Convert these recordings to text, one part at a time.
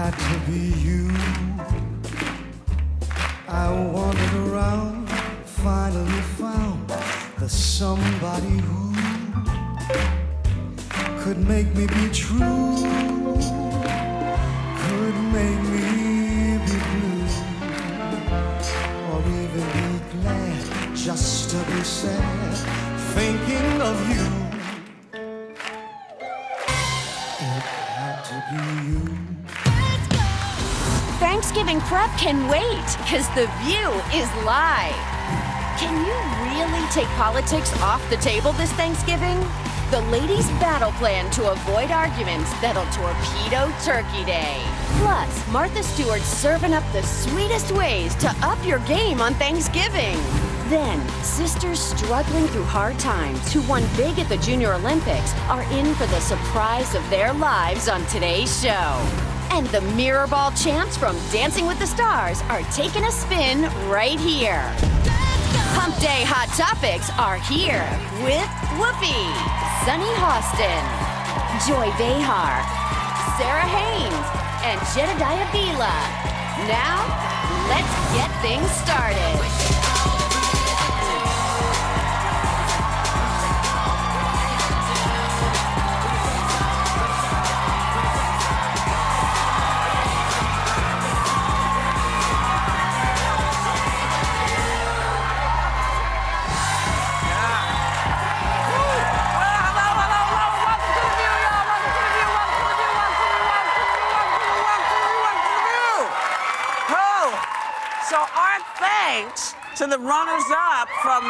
had to be you. I wandered around, finally found the somebody who could make me be true, could make me be blue, or even be glad just to be sad, thinking of you. It had to be you. Thanksgiving prep can wait, because The View is live. Can you really take politics off the table this Thanksgiving? The ladies' battle plan to avoid arguments that'll torpedo Turkey Day. Plus, Martha Stewart's serving up the sweetest ways to up your game on Thanksgiving. Then, sisters struggling through hard times who won big at the Junior Olympics are in for the surprise of their lives on today's show. And the Mirrorball champs from Dancing with the Stars are taking a spin right here. Hump Day Hot Topics are here with Whoopi, Sunny Hostin, Joy Behar, Sarah Haynes, and Jedediah Bila. Now, let's get things started. Thanks to the runners-up from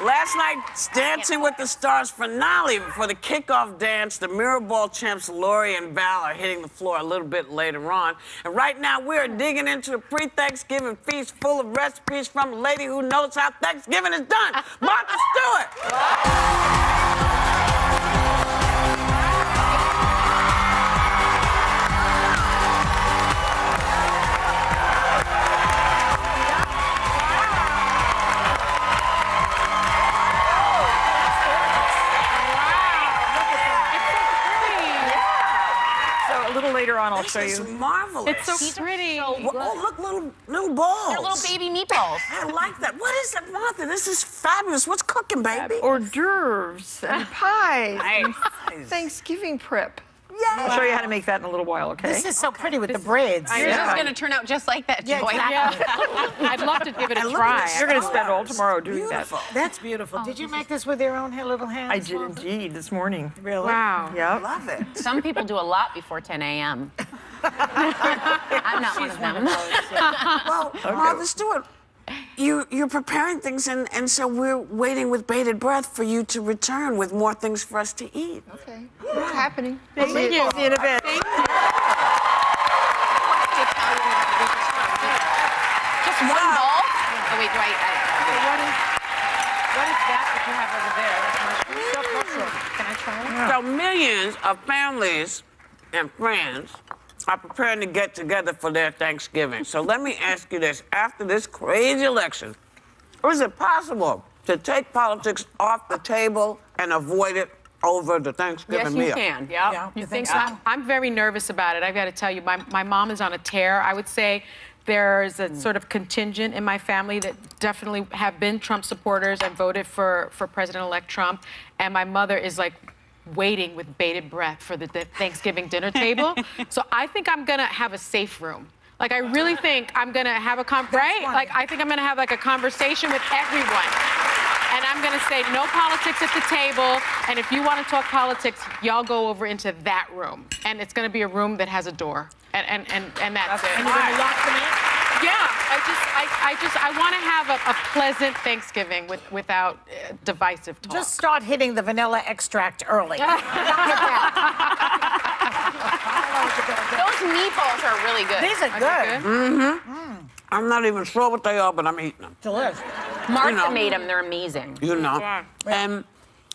last night's Dancing with the Stars finale. For the kickoff dance, the Mirrorball champs Lori and Val are hitting the floor a little bit later on. And right now, we're digging into a pre-Thanksgiving feast full of recipes from a lady who knows how Thanksgiving is done, Martha Stewart. Later on, I'll show you. This is marvelous. It's so pretty. Oh, look, little balls. They're little baby meatballs. I like that. What is it, Martha? This is fabulous. What's cooking, baby? Hors d'oeuvres and pies. Nice. Thanksgiving prep. Yeah. I'll show you how to make that in a little while, okay? This is so pretty with the braids. Yours is going to turn out just like that, Joy. Yeah, I'd love to give it a look try. at this. You're going to spend all tomorrow doing Beautiful. That's beautiful. Did you make this with your own little hands? that. I did indeed this morning. Really? Wow. Yep. Love it. Some people do a lot before 10 a.m. I'm not one of them. Well, Martha Stewart, you're preparing things, and so we're waiting with bated breath for you to return with more things for us to eat. Okay. It's happening. Thank you. See you in a bit. Thank you. Just one bowl? Oh, wait, what is that you have over there? That's mushroom. Can I try it? So millions of families and friends are preparing to get together for their Thanksgiving. So let me ask you this. After this crazy election, is it possible to take politics off the table and avoid it over the Thanksgiving meal? Yes, you can. Yeah. You think so? I'm very nervous about it. I've got to tell you, my mom is on a tear. I would say there's a sort of contingent in my family that definitely have been Trump supporters and voted for President-elect Trump. And my mother is like waiting with bated breath for the Thanksgiving dinner table. So I think I'm gonna have a safe room. Like, I really think I'm gonna have a right? Like, I think I'm gonna have like a conversation with everyone. And I'm gonna say no politics at the table. And if you wanna talk politics, y'all go over into that room. And it's gonna be a room that has a door. And that's it. And you're gonna lock them in? Yeah, I want to have a pleasant Thanksgiving without divisive talk. Just start hitting the vanilla extract early. Those meatballs are really good. These are good. I'm not even sure what they are, but I'm eating them. Delicious. Martha made them. They're amazing. You know. Yeah. And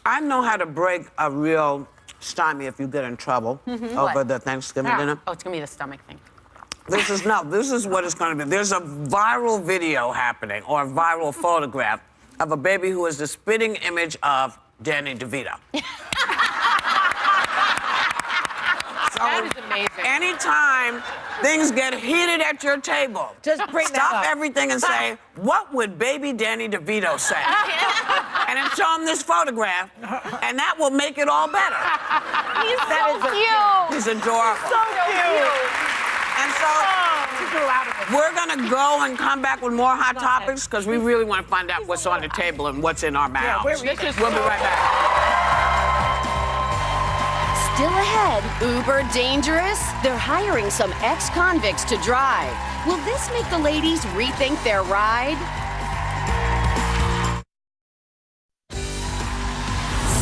I know how to break a real stymie if you get in trouble over the Thanksgiving dinner. Oh, it's going to be the stomach thing. This is what it's going to be. There's a viral video happening, or a viral photograph, of a baby who is the spitting image of Danny DeVito. amazing. anytime things get heated at your table, Just bring that stop up. everything and say, what would baby Danny DeVito say? And then show him this photograph, and that will make it all better. He's so cute. He's adorable. So cute. And so we're gonna go and come back with more hot topics because we really want to find out what's on the table and what's in our mouths. we'll We'll be right back. Still ahead, uber dangerous? They're hiring some ex-convicts to drive. Will this make the ladies rethink their ride?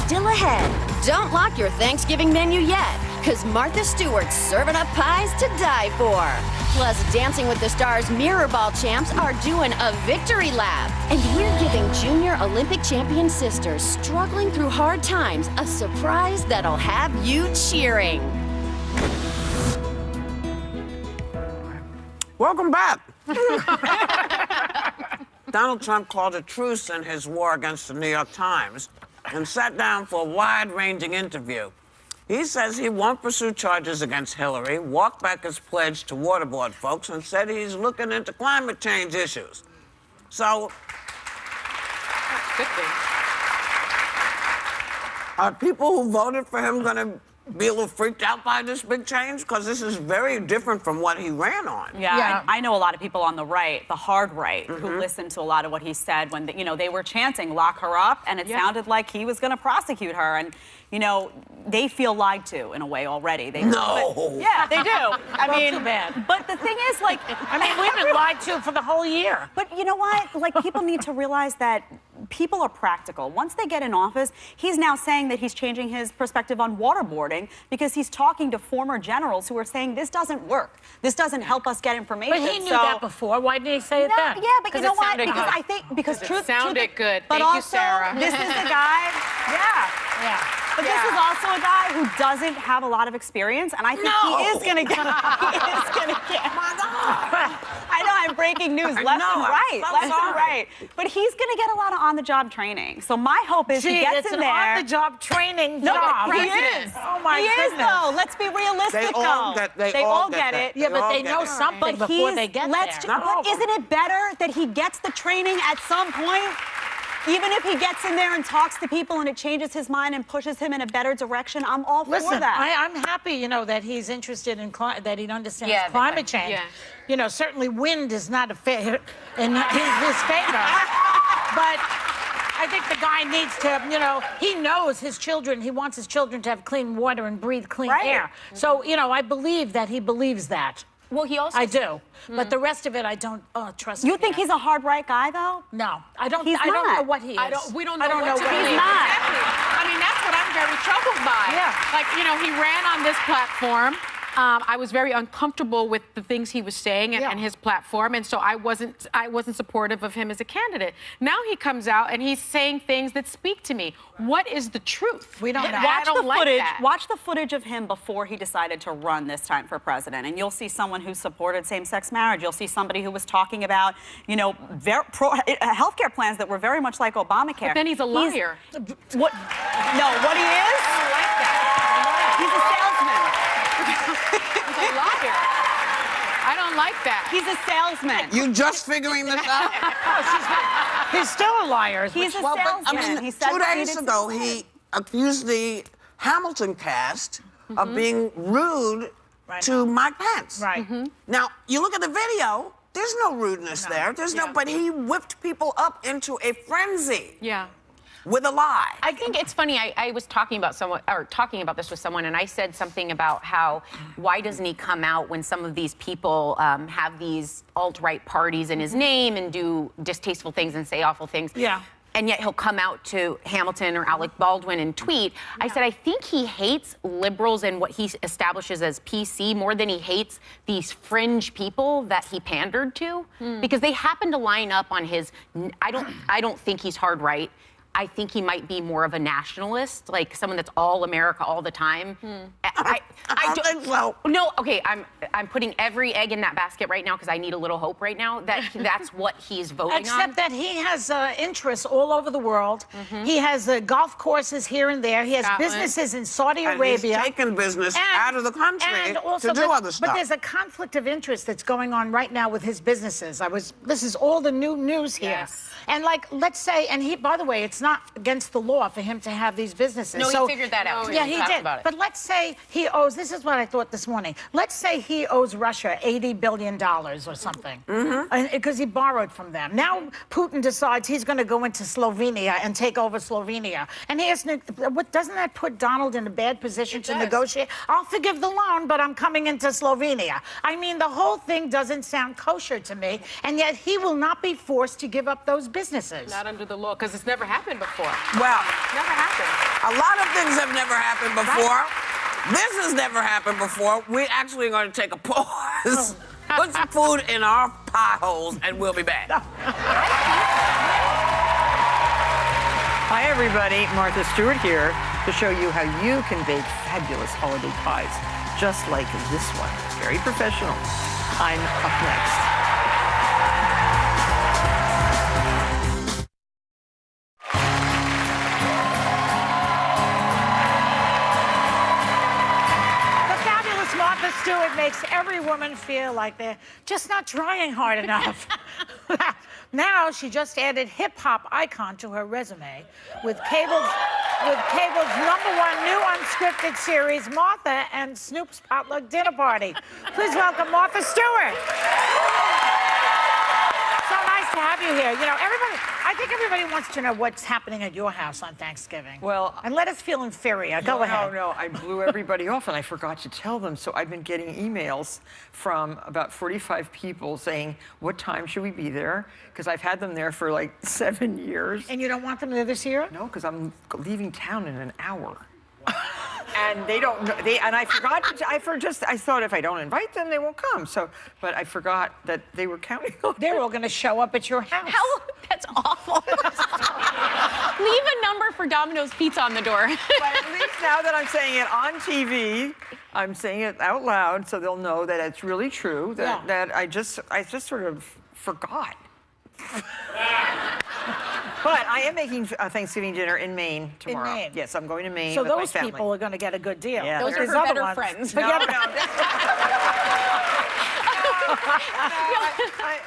Still ahead, don't lock your Thanksgiving menu yet, because Martha Stewart's serving up pies to die for. Plus, Dancing with the Stars Mirrorball champs are doing a victory lap. And we're giving junior Olympic champion sisters struggling through hard times a surprise that'll have you cheering. Welcome back. Donald Trump called a truce in his war against the New York Times and sat down for a wide-ranging interview. He says he won't pursue charges against Hillary, walked back his pledge to waterboard folks, and said he's looking into climate change issues. So, Good thing. are people who voted for him going to be a little freaked out by this big change? Because this is very different from what he ran on. Yeah, I know a lot of people on the right, the hard right, who listened to a lot of what he said when, they were chanting, lock her up, and it sounded like he was going to prosecute her. And, they feel lied to in a way already. They No. Yeah, they do. I mean, too bad. But the thing is, like, I mean, we've been lied to for the whole year. But you know what? Like, people need to realize that people are practical. Once they get in office, he's now saying that he's changing his perspective on waterboarding because he's talking to former generals who are saying this doesn't work. This doesn't help us get information. But he knew that before. Why didn't he say it then? Yeah, but you know what? sounded Because good. I think because It sounded good. But Thank you, also, Sarah. this is the guy. Yeah. Yeah. But this is also a guy who doesn't have a lot of experience, and I think he is going to get. He is going to get. My God. I know I'm breaking news left know, and I'm right, so left and sorry. right. But he's going to get a lot of on-the-job training. So my hope is he Gee, gets it's in an there. on-the-job training No, job. he is. Oh my he goodness. is though. Let's be realistic They though. all get- they all all get get it. that. Yeah, but all they get know it. something But before they get there. But isn't it better that he gets the training at some point? Even if he gets in there and talks to people and it changes his mind and pushes him in a better direction, I'm all for Listen, that. I'm happy, that he's interested in that he understands Yeah, climate change. yeah. Certainly wind is not a fit in his favor. But I think the guy needs to, he knows his children. He wants his children to have clean water and breathe clean Right. air. So, I believe that he believes that. Well, he also I do. But the rest of it, I don't trust. You him think yet. he's a hard right guy though? No, I don't. He's I don't not. know what he is. We don't know. I don't know what to what he believe. is. not. Exactly. I mean, that's what I'm very troubled by. Yeah. Like, he ran on this platform. I was very uncomfortable with the things he was saying and his platform, and so I wasn't supportive of him as a candidate. Now he comes out and he's saying things that speak to me. What is the truth? We don't know. I don't like that. Watch the footage of him before he decided to run this time for president, and you'll see someone who supported same-sex marriage. You'll see somebody who was talking about, healthcare plans that were very much like Obamacare. But then he's a liar. What? No, what he is? I don't like that. He's a salesman. He's a liar. I don't like that. He's a salesman. You just figuring this out? He's still a liar. He's a Well, but, salesman. He said 2 what he days did ago, to he accused the Hamilton cast of being rude to Mike Pence. Right. Now, you look at the video, there's no rudeness there. There's no, but he whipped people up into a frenzy Yeah. with a lie. I think it's funny. I was talking about this with someone, and I said something about how why doesn't he come out when some of these people have these alt-right parties in his name and do distasteful things and say awful things? Yeah. And yet he'll come out to Hamilton or Alec Baldwin and tweet. I said, I think he hates liberals and what he establishes as PC more than he hates these fringe people that he pandered to, because they happen to line up on his. I don't think he's hard right. I think he might be more of a nationalist, like someone that's all America all the time. I don't think so. No, okay, I'm putting every egg in that basket right now because I need a little hope right now that that's what he's voting Except on. that he has interests all over the world. He has golf courses here and there. He has Scotland. businesses in Saudi And Arabia. he's taking business out of the country and also to do other stuff. But there's a conflict of interest that's going on right now with his businesses. This is all the new news here. Yes. And like, let's say, and he, by the way, it's not against the law for him to have these businesses. No, So- he figured that out. Yeah, he talked did. about it. But let's say he owes, this is what I thought this morning. Let's say he owes Russia $80 billion or something. Because he borrowed from them. Now Putin decides he's going to go into Slovenia and take over Slovenia. And he has, doesn't that put Donald in a bad position to negotiate? I'll forgive the loan, but I'm coming into Slovenia. I mean, the whole thing doesn't sound kosher to me. And yet he will not be forced to give up those businesses. Not under the law, because it's never happened before. Well, Never happened. a lot of things have never happened before. This has never happened before. We're actually going to take a pause, put some food in our pie holes, and we'll be back. Hi, everybody. Martha Stewart here to show you how you can bake fabulous holiday pies, just like this one. Very professional. I'm up next. Martha Stewart makes every woman feel like they're just not trying hard enough. Now she just added hip-hop icon to her resume with cable's #1 new unscripted series, Martha and Snoop's Potluck Dinner Party. Please welcome Martha Stewart. So nice to have you here. You know, I think everybody wants to know what's happening at your house on Thanksgiving. Well, and let us feel inferior. Go ahead. No, I blew everybody off and I forgot to tell them. So I've been getting emails from about 45 people saying, what time should we be there? Because I've had them there for like 7 years. And you don't want them there this year? No, because I'm leaving town in an hour. And they don't know, and I forgot to, I thought if I don't invite them, they won't come. So, but I forgot that they were counting on They're all going to show up at your house. That's awful. Leave a number for Domino's Pizza on the door. But at least now that I'm saying it on TV, I'm saying it out loud so they'll know that it's really true, that I just sort of forgot. But I am making a Thanksgiving dinner in Maine tomorrow. In Maine. Yes, I'm going to Maine So with my those family. people are going to get a good deal. Yeah. Those are There's her other better ones. friends. Forget No, about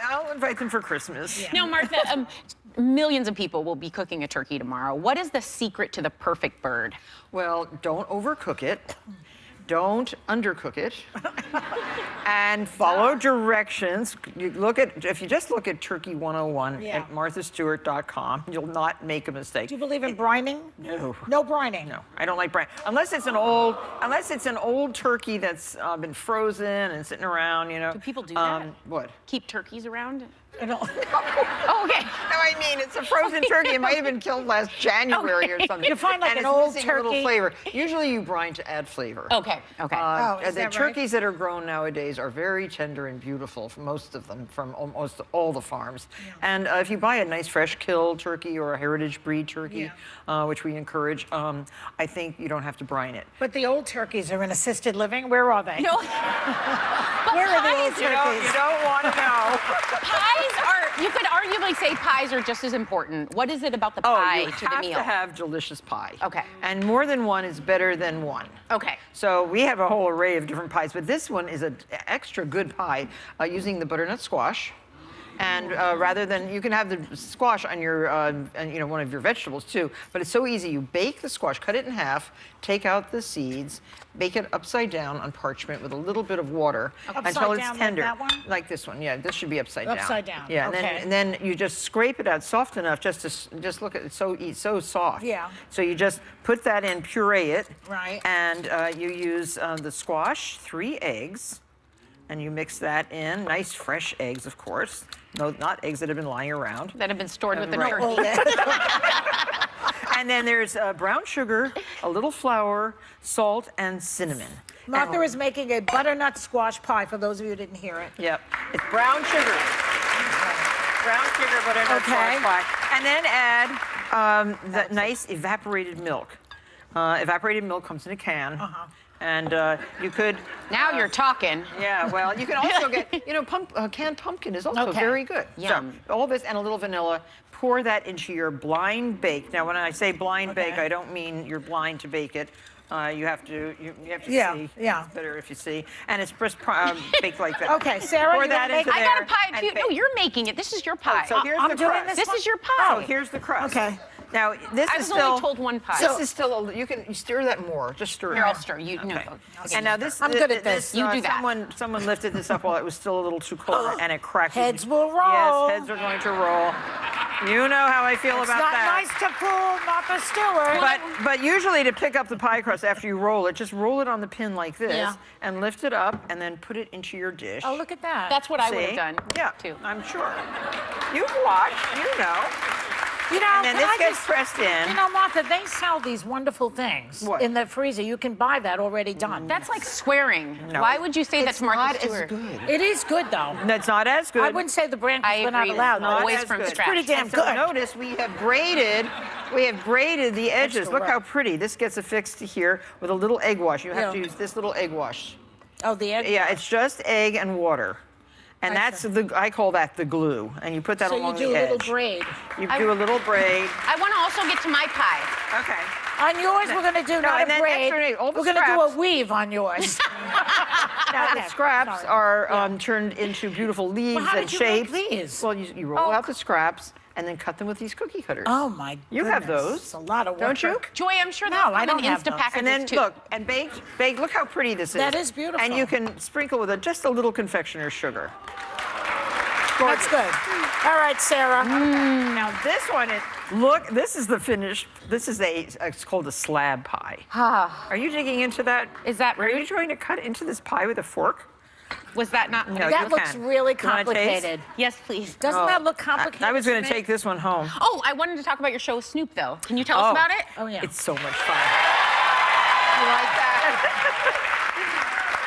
I'll invite them for Christmas. Now, Martha, millions of people will be cooking a turkey tomorrow. What is the secret to the perfect bird? Well, don't overcook it. Don't undercook it. And follow directions. If you just look at Turkey 101 at marthastewart.com, you'll not make a mistake. Do you believe in brining? No. No brining? No, I don't like brine. Unless it's an old turkey that's been frozen and sitting around, you know. Do people do that? What? Keep turkeys around? I don't. Oh, okay. No, I mean, it's a frozen turkey. It might have been killed last January or something. You find like and an it's old missing a little turkey. flavor. Usually you brine to add flavor. Okay. Is The that right? turkeys that are grown nowadays are very tender and beautiful, most of them, from almost all the farms. And if you buy a nice fresh killed turkey or a heritage breed turkey, which we encourage, I think you don't have to brine it. But the old turkeys are in assisted living. Where are they? No. Where are the old turkeys? You don't want to know. Pies are, you could arguably say pies are just as important. What is it about the pie you to the have meal? to have delicious pie. Okay. And more than one is better than one. Okay. So we have a whole array of different pies, but this one is an extra good pie using the butternut squash. And rather than, you can have the squash on your, one of your vegetables too, but it's so easy. You bake the squash, cut it in half, take out the seeds, bake it upside down on parchment with a little bit of water until it's down, tender. like that one? Like this one, yeah. This should be upside down. Upside down, Yeah, okay. and then you just scrape it out soft enough just look at it, so soft. Yeah. So you just put that in, puree it. Right. And you use the squash, 3 eggs. And you mix that in, nice fresh eggs, of course. No, not eggs that have been lying around. That have been stored with the Right. turkey. And then there's brown sugar, a little flour, salt, and cinnamon. Martha is making a butternut squash pie, for those of you who didn't hear it. Yep, it's brown sugar. Brown sugar, butternut squash pie. And then add the nice evaporated milk. Evaporated milk comes in a can. And you could. Now you're talking. Yeah, well, you can also get, canned pumpkin is also Okay. very good. Yum. So, all this and a little vanilla. Pour that into your blind bake. Now, when I say blind bake, I don't mean you're blind to bake it. You have to Yeah, see. yeah. It's better if you see. And it's just baked like that. Okay, Sarah, Pour you that gonna make- into I there. got a pie. and No, bake. you're making it. This is your pie. So here's I'm the doing crust. this This is your pie. Oh, here's the crust. Okay. Now, this I is was still. only told one pie. This is still. You can stir that more. Just stir it. Here, I'll stir. You Okay. no. And now this. I'm good at this. You do that. Someone lifted this up while it was still a little too cold, and it cracked. Heads will roll. Yes, heads are going to roll. You know how I feel It's about not that. nice to fool Martha Stewart. But usually to pick up the pie crust after you roll it, just roll it on the pin like this Yeah. and lift it up and then put it into your dish. Oh, look at that. That's what I would See? have done. Yeah, too. I'm sure. You've watched, you know. You know, And then can this I gets just- pressed in. You know, Martha, they sell these wonderful things What? in the freezer. You can buy that already done. That's like swearing. No. Why would you say It's that's Martha not Stewart? as good. It is good, though. That's not as good. I wouldn't say the brand I because we're not agree. allowed. Not but always as from good. scratch. Pretty damn And so good. notice we have braided the edges. Extra Look how rough. pretty. This gets affixed to here with a little egg wash. You have to Yeah. use this little egg wash. Oh, the egg. Yeah, it's just egg and water. And I that's see. I call that the glue. And you put that So you along do the a edge. little braid. You do a little braid. I want to also get to my pie. Okay. On yours, we're going to do not and a then braid. after all the We're going to do a scraps- weave on yours. Now Okay, the scraps sorry. are turned into beautiful leaves how and did you make shapes. these? Well, you roll out the scraps and then cut them with these cookie cutters. Oh, my goodness. You have those. It's a lot of work. Don't you? Joy, I'm sure No, they'll I come in don't have Insta those. packages And then too. look, and bake. Look how pretty this is. That is beautiful. And you can sprinkle with just a little confectioner's sugar. That's good. All right, Sarah. Now this one is, look, this is the finished, it's called a slab pie. Are you digging into that? Is that Are you rude? trying to cut into this pie with a fork? Was that not? No, That you looks can. really You wanna taste? complicated. Yes, please. Doesn't that look complicated? I was going to to take this one home. Oh, I wanted to talk about your show with Snoop, though. Can you tell us about it? Oh, yeah. It's so much fun. You like that?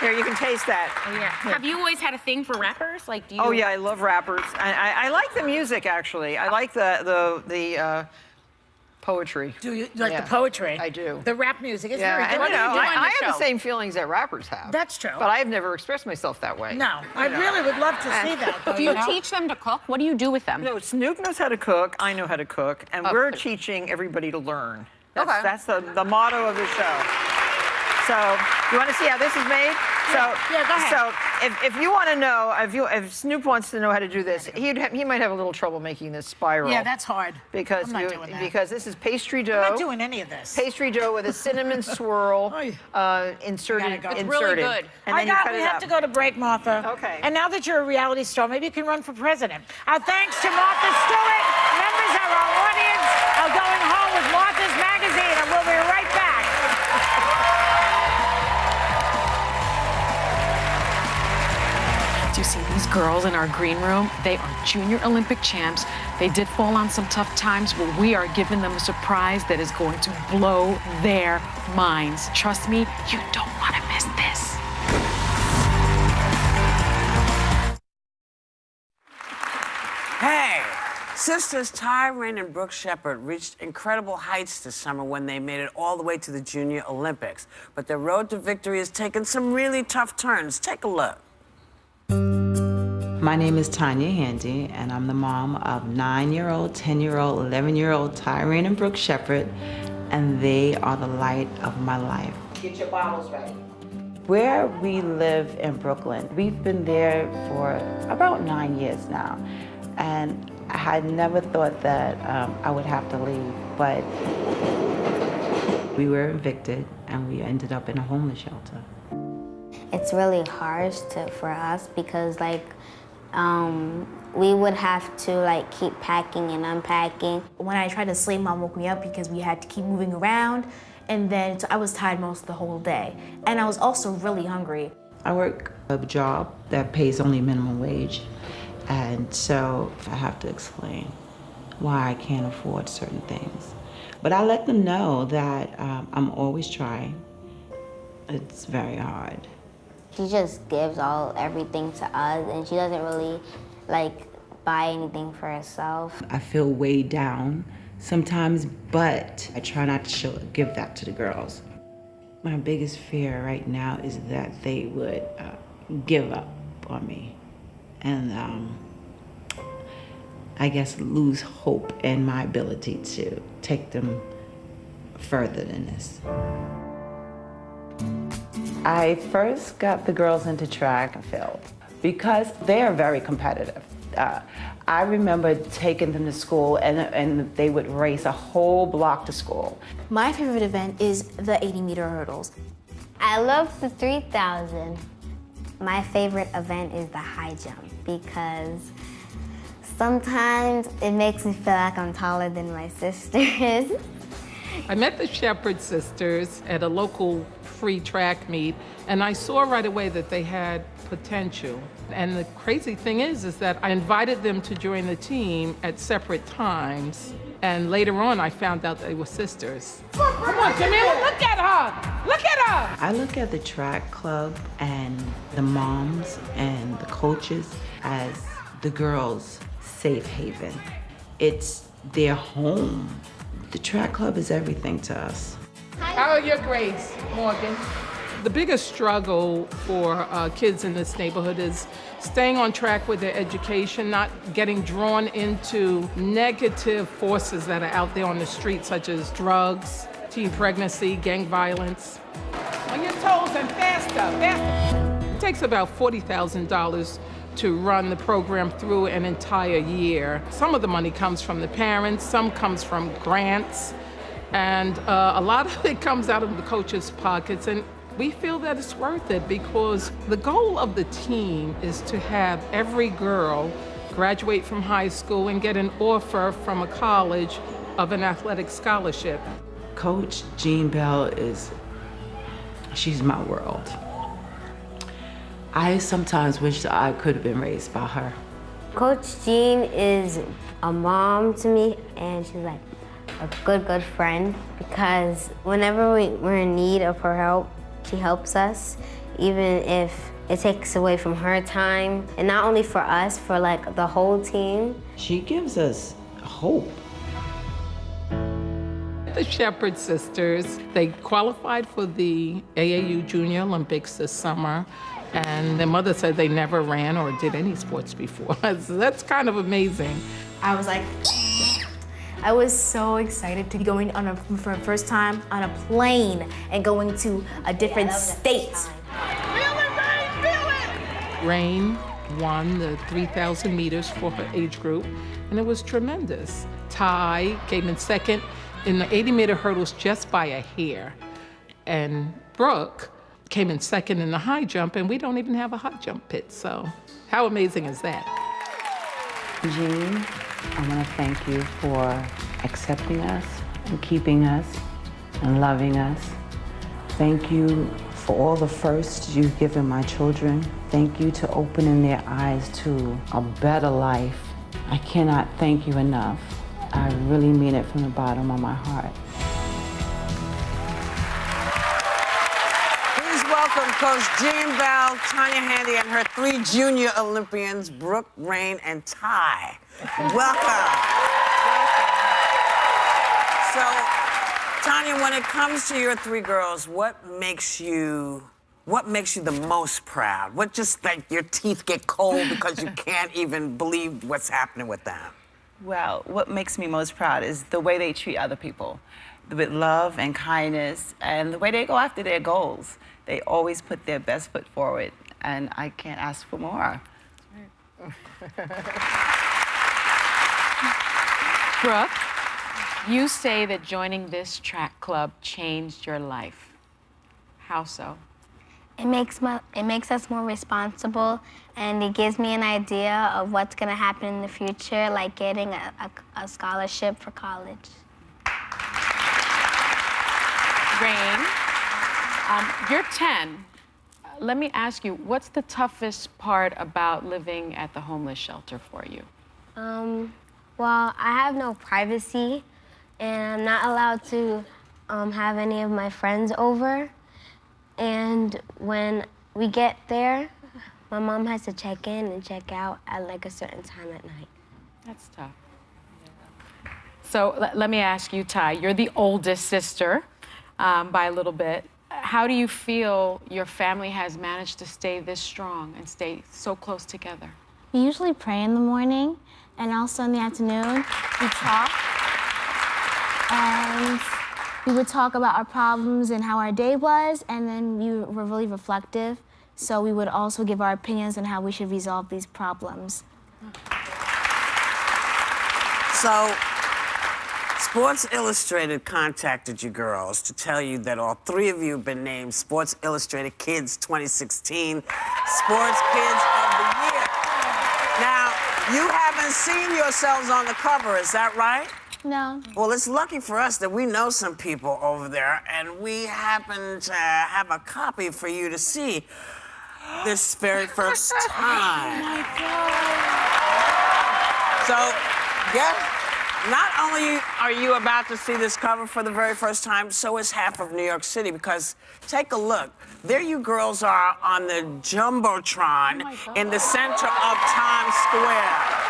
Here, you can taste that. Oh, yeah. Have you always had a thing for rappers? Like, do you? Oh yeah, I love rappers. I like the music actually. I like the poetry. Do you like Yeah, the poetry? I do. The rap music is Yeah, very and good. What do you do on I your have the show? same feelings that rappers have. That's true. But I've never expressed myself that way. No, I really would love to see that. Though, Do you know? teach them to cook? What do you do with them? No, Snoop knows how to cook. I know how to cook, and Oh, we're good. teaching everybody to learn. Okay. That's the motto of the show. So, you want to see how this is made? Yeah, go ahead. So, if you want to know, if Snoop wants to know how to do this, he might have a little trouble making this spiral. Yeah, that's hard. because I'm not doing that. because this is pastry dough. I'm not doing any of this. Pastry dough with a cinnamon swirl inserted. Gotta go. It's really good. And then you cut we it have up. to go to break, Martha. Okay. And now that you're a reality star, maybe you can run for president. Our thanks to Martha Stewart. Members of our audience are going home with Martha's Magazine, and we'll be right back. Do you see these girls in our green room? They are junior Olympic champs. They did fall on some tough times, but we are giving them a surprise that is going to blow their minds. Trust me, you don't want to miss this. Hey, sisters Tyrone and Brooke Shepherd reached incredible heights this summer when they made it all the way to the Junior Olympics. But their road to victory has taken some really tough turns. Take a look. My name is Tanya Handy, and I'm the mom of 9-year-old, 10-year-old, 11-year-old Tyrone and Brooke Shepherd, and they are the light of my life. Get your bottles ready. Where we live in Brooklyn, we've been there for about 9 years now, and I had never thought that I would have to leave, but we were evicted, and we ended up in a homeless shelter. It's really harsh for us because we would have to keep packing and unpacking. When I tried to sleep, Mom woke me up because we had to keep moving around, and then so I was tired most of the whole day. And I was also really hungry. I work a job that pays only minimum wage, and so I have to explain why I can't afford certain things. But I let them know that I'm always trying. It's very hard. She just gives everything to us, and she doesn't really buy anything for herself. I feel weighed down sometimes, but I try not to give that to the girls. My biggest fear right now is that they would give up on me and I guess lose hope in my ability to take them further than this. I first got the girls into track and field because they are very competitive. I remember taking them to school and they would race a whole block to school. My favorite event is the 80-meter hurdles. I love the 3,000. My favorite event is the high jump because sometimes it makes me feel like I'm taller than my sisters. I met the Shepherd sisters at a local free track meet, and I saw right away that they had potential. And the crazy thing is that I invited them to join the team at separate times, and later on I found out they were sisters. Come on, Jamila, look at her! Look at her! I look at the track club and the moms and the coaches as the girls' safe haven. It's their home. The track club is everything to us. How are your grades, Morgan? The biggest struggle for kids in this neighborhood is staying on track with their education, not getting drawn into negative forces that are out there on the street, such as drugs, teen pregnancy, gang violence. On your toes and faster, faster. It takes about $40,000 to run the program through an entire year. Some of the money comes from the parents, some comes from grants, and a lot of it comes out of the coaches' pockets. And we feel that it's worth it because the goal of the team is to have every girl graduate from high school and get an offer from a college of an athletic scholarship. Coach Jean Bell she's my world. I sometimes wish that I could have been raised by her. Coach Jean is a mom to me, and she's like a good friend because whenever we're in need of her help, she helps us, even if it takes away from her time, and not only for us, for like the whole team. She gives us hope. The Shepherd sisters, they qualified for the AAU Junior Olympics this summer, and their mother said they never ran or did any sports before. So that's kind of amazing. I was like, I was so excited to be going for the first time on a plane and going to a different state. Rain won the 3,000 meters for her age group, and it was tremendous. Ty came in second in the 80-meter hurdles just by a hair, and Brooke came in second in the high jump, and we don't even have a high jump pit, so how amazing is that? Jean, I want to thank you for accepting us and keeping us and loving us. Thank you for all the firsts you've given my children. Thank you to opening their eyes to a better life. I cannot thank you enough. I really mean it from the bottom of my heart. Please welcome Coach Jean Bell, Tanya Handy, and her 3 junior Olympians, Brooke, Rain, and Ty. Welcome. So, Tanya, when it comes to your 3 girls, what makes you the most proud? What just like your teeth get cold because you can't even believe what's happening with them? Well, what makes me most proud is the way they treat other people with love and kindness and the way they go after their goals. They always put their best foot forward, and I can't ask for more. Brooke, you say that joining this track club changed your life. How so? It makes us more responsible, and it gives me an idea of what's going to happen in the future, like getting a scholarship for college. Rain, you're 10. Let me ask you, what's the toughest part about living at the homeless shelter for you? Well, I have no privacy, and I'm not allowed to have any of my friends over. And when we get there, my mom has to check in and check out at like a certain time at night. That's tough. So let me ask you, Ty, you're the oldest sister by a little bit. how do you feel your family has managed to stay this strong and stay so close together? We usually pray in the morning, and also in the afternoon, we talk. And we would talk about our problems and how our day was, and then we were really reflective. So we would also give our opinions on how we should resolve these problems. So, Sports Illustrated contacted you girls to tell you that all three of you have been named Sports Illustrated Kids 2016 Sports Kids of the Year. Now, you haven't seen yourselves on the cover, is that right? No. Well, it's lucky for us that we know some people over there, and we happen to have a copy for you to see this very first time. Oh my God. So, not only are you about to see this cover for the very first time, so is half of New York City, because take a look. There you girls are on the Jumbotron in the center of Times Square.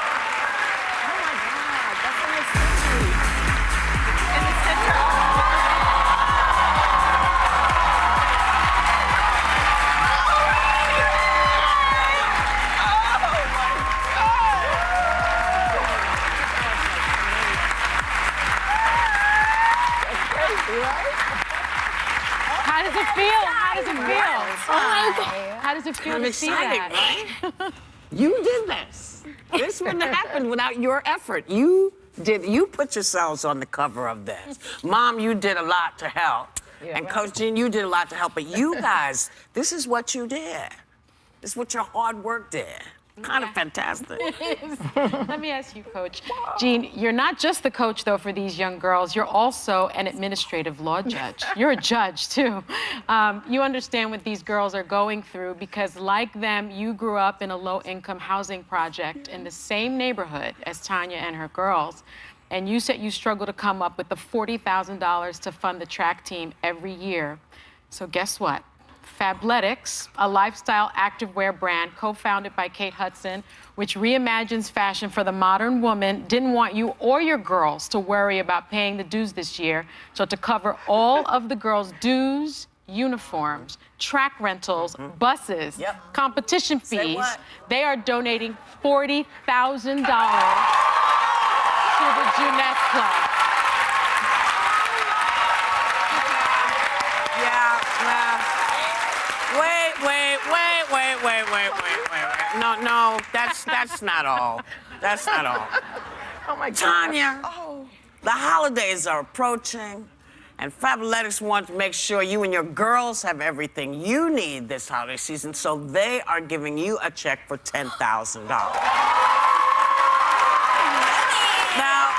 How does it feel? How does it feel? Oh my God. How does it feel I'm to see excited, that? right? You did this. This wouldn't have happened without your effort. You put yourselves on the cover of this. Mom, you did a lot to help. And Coach Jean, you did a lot to help. But you guys, this is what you did. This is what your hard work did. Kind of fantastic. Let me ask you, Coach. Jean, you're not just the coach, though, for these young girls. You're also an administrative law judge. You're a judge, too. You understand what these girls are going through because, like them, you grew up in a low-income housing project in the same neighborhood as Tanya and her girls. And you said you struggle to come up with the $40,000 to fund the track team every year. So guess what? Fabletics, a lifestyle activewear brand co-founded by Kate Hudson, which reimagines fashion for the modern woman, didn't want you or your girls to worry about paying the dues this year. So to cover all of the girls' dues, uniforms, track rentals, buses, competition fees, they are donating $40,000 to the Jeunesse Club. Wait. No, that's not all. That's not all. Oh my God. Tanya, the holidays are approaching, and Fabletics wants to make sure you and your girls have everything you need this holiday season, so they are giving you a check for $10,000. Now,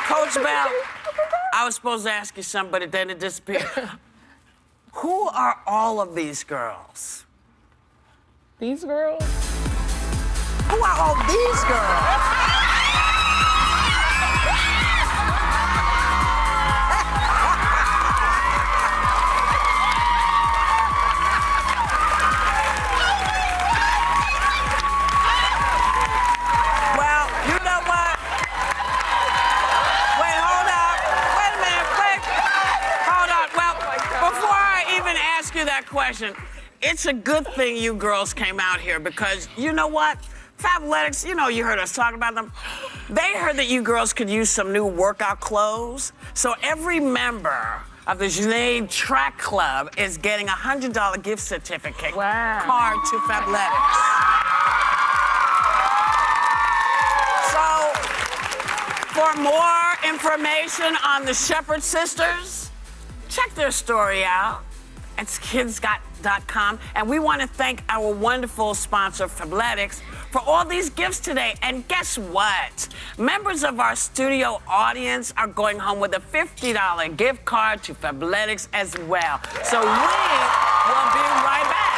Coach Bell, I was supposed to ask you something, but then it disappeared. Who are all of these girls? These girls? Who are all these girls? Well, you know what? Wait, hold up. Wait a minute. Wait. Hold on. Well, before I even ask you that question, it's a good thing you girls came out here because you know what? Fabletics, you know, you heard us talking about them. They heard that you girls could use some new workout clothes. So every member of the Junaid Track Club is getting a $100 gift certificate card to Fabletics. So for more information on the Shepherd sisters, check their story out. It's kidsgot.com. And we want to thank our wonderful sponsor, Fabletics, for all these gifts today. And guess what? Members of our studio audience are going home with a $50 gift card to Fabletics as well. So we will be right back.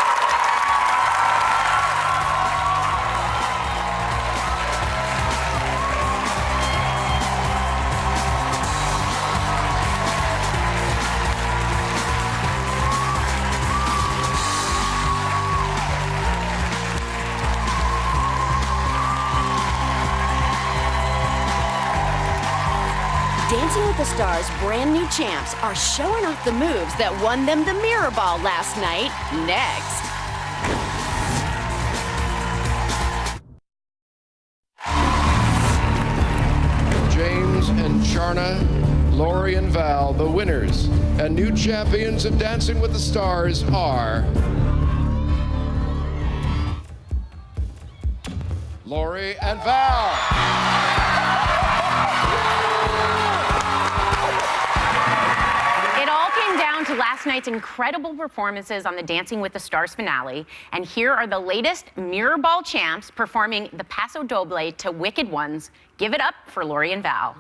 Dancing with the Stars' brand new champs are showing off the moves that won them the mirror ball last night. Next. James and Sharna, Lori and Val, the winners and new champions of Dancing with the Stars are Lori and Val. It all came down to last night's incredible performances on the Dancing with the Stars finale. And here are the latest Mirror Ball champs performing the Paso Doble to Wicked Ones. Give it up for Lori and Val.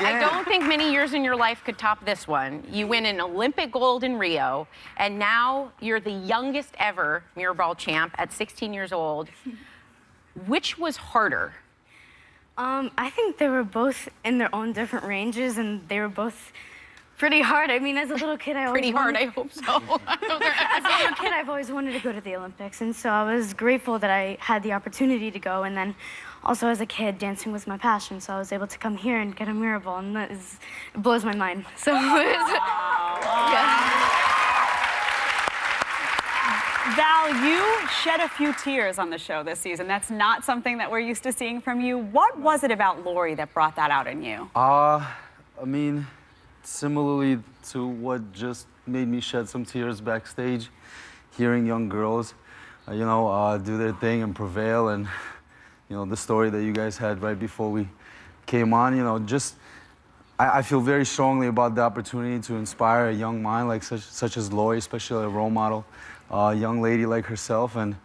I don't think many years in your life could top this one. You win an Olympic gold in Rio, and now you're the youngest ever mirror ball champ at 16 years old. Which was harder? I think they were both in their own different ranges, and they were both pretty hard. I mean, as a little kid, I always I hope so. As a little kid, I've always wanted to go to the Olympics, and so I was grateful that I had the opportunity to go. And then, also as a kid, dancing was my passion, so I was able to come here and get a mirror ball, and it blows my mind. So, yeah. Val, you shed a few tears on the show this season. That's not something that we're used to seeing from you. What was it about Lori that brought that out in you? I mean, similarly to what just made me shed some tears backstage, hearing young girls, do their thing and prevail, and the story that you guys had right before we came on, I feel very strongly about the opportunity to inspire a young mind like such as Lori, especially a role model, a young lady like herself. And,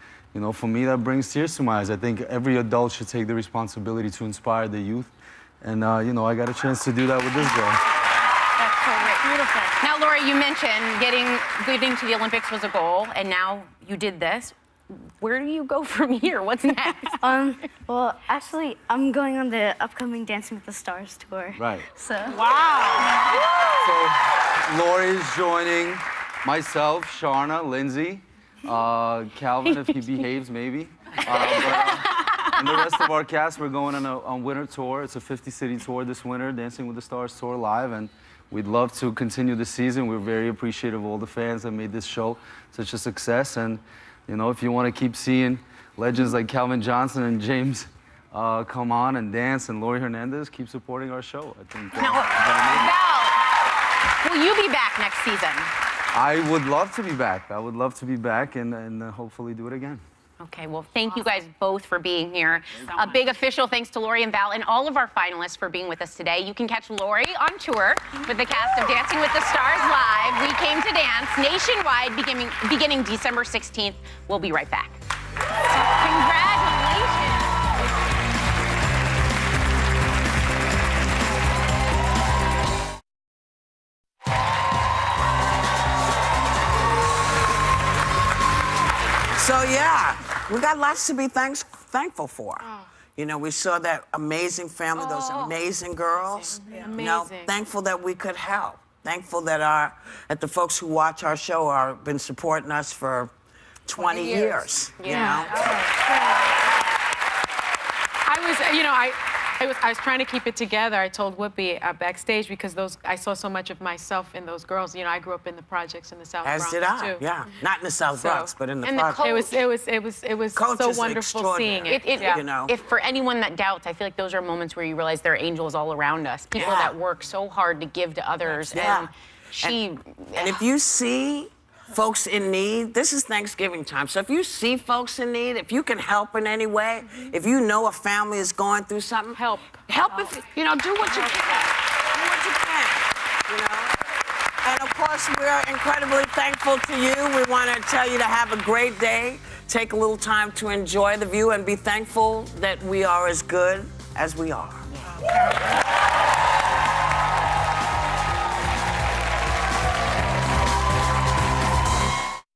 for me, that brings tears to my eyes. I think every adult should take the responsibility to inspire the youth. And, I got a chance to do that with this girl. That's so great. Beautiful. Now, Lori, you mentioned getting to the Olympics was a goal, and now you did this. Where do you go from here? What's next? Well, actually, I'm going on the upcoming Dancing with the Stars tour. Right. So. Wow. So, Lori's joining myself, Sharna, Lindsay, Calvin, if he behaves, maybe. And the rest of our cast, we're going on a winter tour. It's a 50-city tour this winter, Dancing with the Stars tour live, and we'd love to continue the season. We're very appreciative of all the fans that made this show such a success. And if you want to keep seeing legends like Calvin Johnson and James come on and dance, and Lori Hernandez, keep supporting our show. I think. Now, Val, will you be back next season? I would love to be back. I would love to be back and hopefully do it again. Okay, well, thank you guys both for being here. A big official thanks to Lori and Val and all of our finalists for being with us today. You can catch Lori on tour with the cast of Dancing with the Stars Live, We Came to Dance, nationwide beginning December 16th. We'll be right back. Congratulations. So, yeah, we got lots to be thankful for. We saw that amazing family, those amazing girls. Amazing. Thankful that we could help. Thankful that the folks who watch our show been supporting us for 20 years. You know? I was trying to keep it together. I told Whoopi backstage because I saw so much of myself in those girls. You know, I grew up in the projects in the South Bronx As did I, too. yeah. Not in the South Bronx, but in the And projects. It was so wonderful seeing it. You know? If for anyone that doubts, I feel like those are moments where you realize there are angels all around us. People that work so hard to give to others. Yeah. And and if you see folks in need, this is Thanksgiving time. So if you see folks in need, if you can help in any way, if you know a family is going through something, help. If, you know, do what you can. Do what you can, you know? And of course, we're incredibly thankful to you. We want to tell you to have a great day. Take a little time to enjoy the view and be thankful that we are as good as we are.